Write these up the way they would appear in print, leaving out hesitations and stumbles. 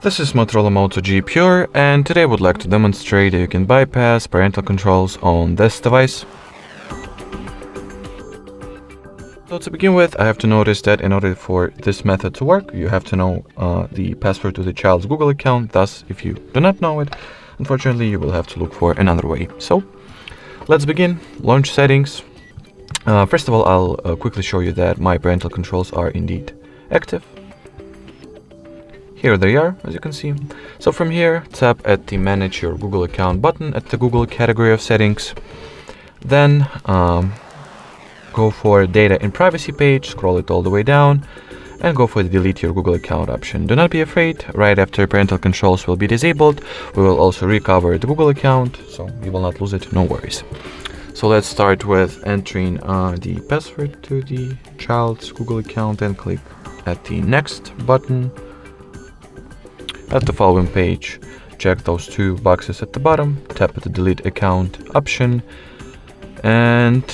This is Motorola Moto G Pure, and today I would like to demonstrate that you can bypass parental controls on this device. So to begin with, I have to notice that in order for this method to work, you have to know the password to the child's Google account. Thus, if you do not know it, unfortunately, you will have to look for another way. So let's begin. Launch settings. First of all, I'll quickly show you that my parental controls are indeed active. Here they are, as you can see. So from here, tap at the Manage Your Google Account button at the Google category of settings. Then go for Data and Privacy page, scroll it all the way down, and go for the Delete Your Google Account option. Do not be afraid, right after parental controls will be disabled, we will also recover the Google account, so you will not lose it, no worries. So let's start with entering the password to the child's Google account and click at the Next button. At the following page, check those two boxes at the bottom, tap at the Delete Account option, and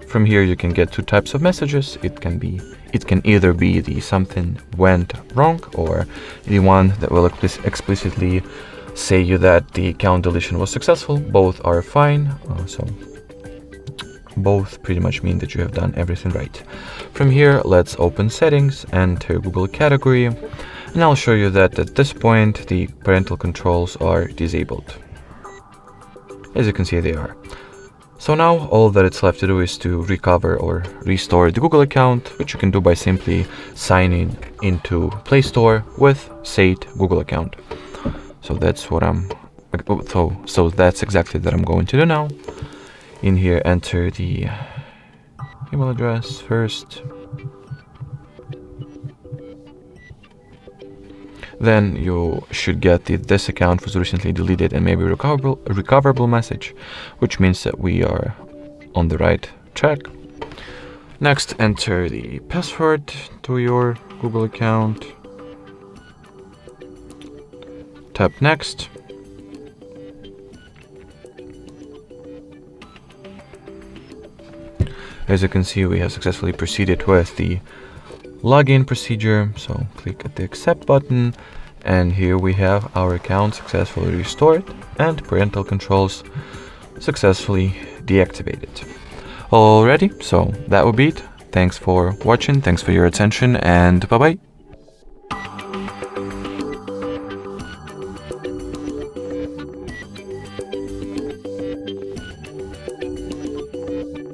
from here you can get two types of messages. It can either be the something went wrong, or the one that will explicitly say you that the account deletion was successful. Both are fine, so both pretty much mean that you have done everything right. From here, let's open settings, enter Google category, and I'll show you that at this point the parental controls are disabled. As you can see, they are. So now all that it's left to do is to recover or restore the Google account, which you can do by simply signing into Play Store with said Google account. So that's what so that's exactly what I'm going to do now. In here, enter the email address first. Then you should get this account was recently deleted and maybe recoverable message, which means that we are on the right track. Next, enter the password to your Google account. Tap Next. As you can see, we have successfully proceeded with the login procedure, so click at the Accept button, and here we have our account successfully restored and parental controls successfully deactivated. Alrighty, so that would be it. Thanks for watching, thanks for your attention, and bye bye.